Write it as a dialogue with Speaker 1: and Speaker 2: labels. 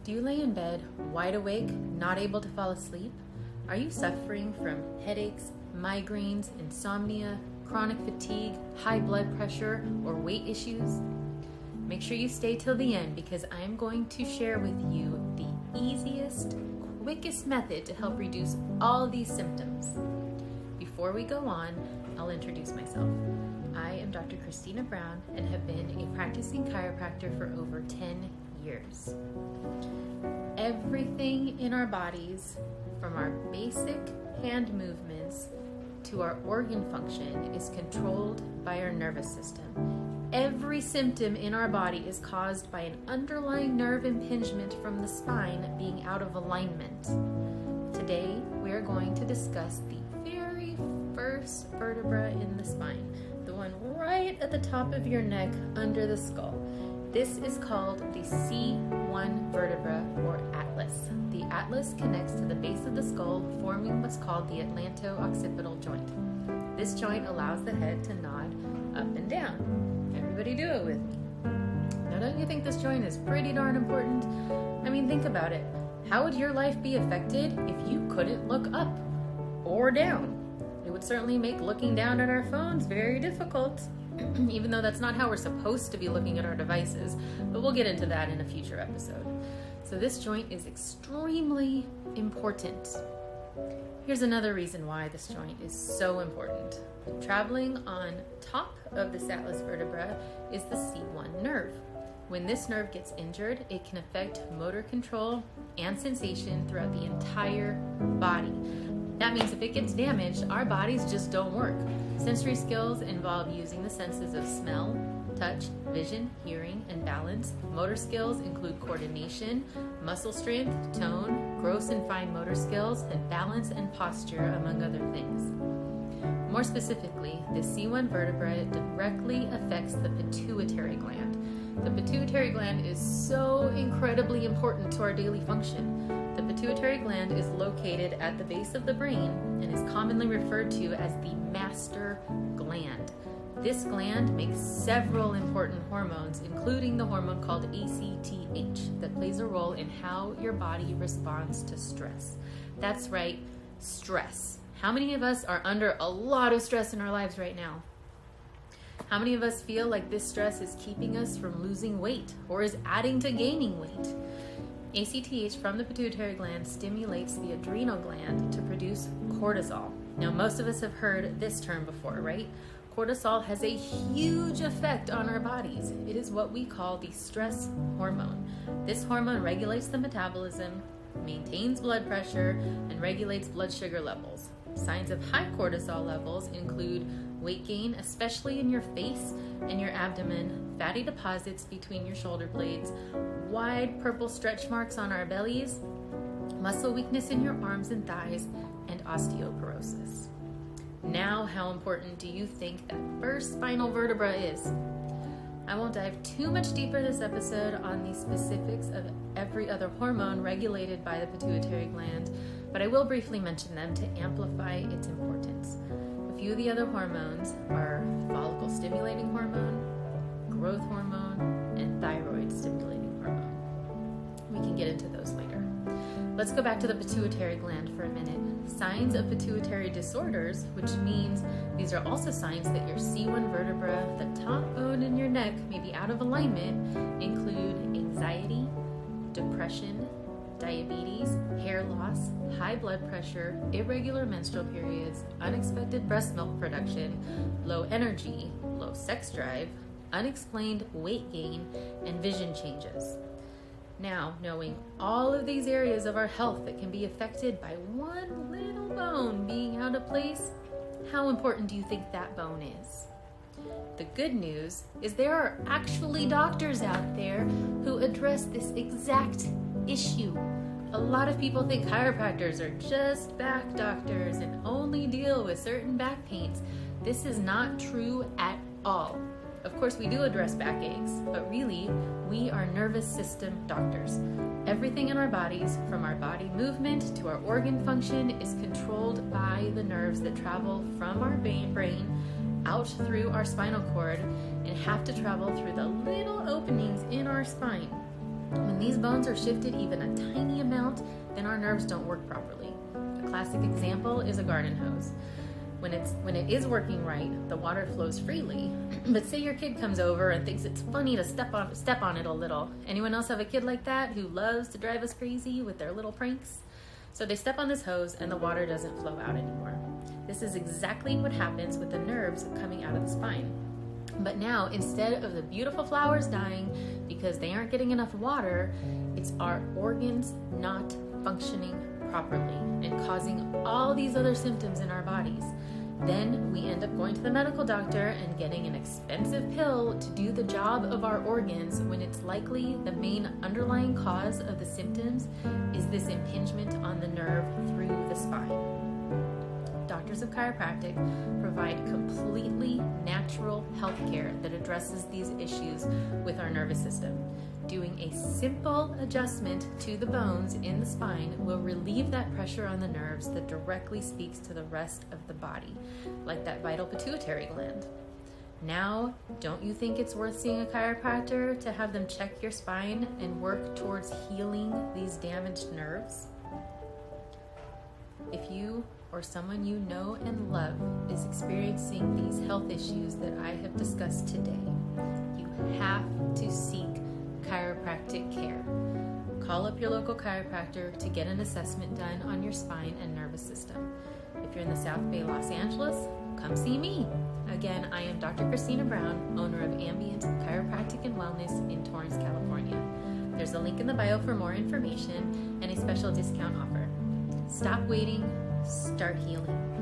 Speaker 1: Do you lay in bed, wide awake, not able to fall asleep? Are you suffering from headaches, migraines, insomnia, chronic fatigue, high blood pressure, or weight issues? Make sure you stay till the end because I'm going to share with you the easiest, quickest method to help reduce all these symptoms. Before we go on, I'll introduce myself. I am Dr. Christina Brown and have been a practicing chiropractor for over 10 years. Everything in our bodies, from our basic hand movements to our organ function, is controlled by our nervous system. Every symptom in our body is caused by an underlying nerve impingement from the spine being out of alignment. Today, we are going to discuss the very first vertebra in the spine, the one right at the top of your neck under the skull. This is called the C1 vertebra or atlas. The atlas connects to the base of the skull, forming what's called the atlanto-occipital joint. This joint allows the head to nod up and down. Everybody do it with me. Now, don't you think this joint is pretty darn important? I mean, think about it. How would your life be affected if you couldn't look up or down? It would certainly make looking down at our phones very difficult. Even though that's not how we're supposed to be looking at our devices, but we'll get into that in a future episode. So this joint is extremely important. Here's another reason why this joint is so important. Traveling on top of this atlas vertebra is the C1 nerve. When this nerve gets injured, it can affect motor control and sensation throughout the entire body. That means if it gets damaged, our bodies just don't work. Sensory skills involve using the senses of smell, touch, vision, hearing, and balance. Motor skills include coordination, muscle strength, tone, gross and fine motor skills, and balance and posture, among other things. More specifically, the C1 vertebra directly affects the pituitary gland. The pituitary gland is so incredibly important to our daily function. The pituitary gland is located at the base of the brain and is commonly referred to as the master gland. This gland makes several important hormones, including the hormone called ACTH, that plays a role in how your body responds to stress. That's right, stress. How many of us are under a lot of stress in our lives right now? How many of us feel like this stress is keeping us from losing weight or is adding to gaining weight? ACTH from the pituitary gland stimulates the adrenal gland to produce cortisol. Now, most of us have heard this term before, right? Cortisol has a huge effect on our bodies. It is what we call the stress hormone. This hormone regulates the metabolism, maintains blood pressure, and regulates blood sugar levels. Signs of high cortisol levels include weight gain, especially in your face and your abdomen, fatty deposits between your shoulder blades, wide purple stretch marks on our bellies, muscle weakness in your arms and thighs, and osteoporosis. Now, how important do you think that first spinal vertebra is? I won't dive too much deeper this episode on the specifics of every other hormone regulated by the pituitary gland, but I will briefly mention them to amplify its importance. A few of the other hormones are follicle stimulating hormone, growth hormone, and thyroid stimulating hormone. We can get into those later. Let's go back to the pituitary gland for a minute. Signs of pituitary disorders, which means these are also signs that your C1 vertebra, the top bone in your neck, may be out of alignment, include anxiety, depression, diabetes, hair loss, high blood pressure, irregular menstrual periods, unexpected breast milk production, low energy, low sex drive, unexplained weight gain, and vision changes. Now, knowing all of these areas of our health that can be affected by one little bone being out of place, how important do you think that bone is? The good news is there are actually doctors out there who address this exact issue. A lot of people think chiropractors are just back doctors and only deal with certain back pains. This is not true at all. Of course, we do address backaches, but really, we are nervous system doctors. Everything in our bodies, from our body movement to our organ function, is controlled by the nerves that travel from our brain out through our spinal cord and have to travel through the little openings in our spine. When these bones are shifted even a tiny amount, then our nerves don't work properly. A classic example is a garden hose. When it is working right, the water flows freely. But say your kid comes over and thinks it's funny to step on it a little. Anyone else have a kid like that who loves to drive us crazy with their little pranks? So they step on this hose and the water doesn't flow out anymore. This is exactly what happens with the nerves coming out of the spine. But now, instead of the beautiful flowers dying because they aren't getting enough water, it's our organs not functioning properly and causing all these other symptoms in our bodies. Then we end up going to the medical doctor and getting an expensive pill to do the job of our organs when it's likely the main underlying cause of the symptoms is this impingement on the nerve through the spine. Doctors of chiropractic provide completely natural health care that addresses these issues with our nervous system. Doing a simple adjustment to the bones in the spine will relieve that pressure on the nerves that directly speaks to the rest of the body, like that vital pituitary gland. Now, don't you think it's worth seeing a chiropractor to have them check your spine and work towards healing these damaged nerves? If you or someone you know and love is experiencing these health issues that I have discussed today, you have to seek chiropractic care. Call up your local chiropractor to get an assessment done on your spine and nervous system. If you're in the South Bay, Los Angeles, come see me. Again, I am Dr. Christina Brown, owner of Ambient Chiropractic and Wellness in Torrance, California. There's a link in the bio for more information and a special discount offer. Stop waiting, start healing.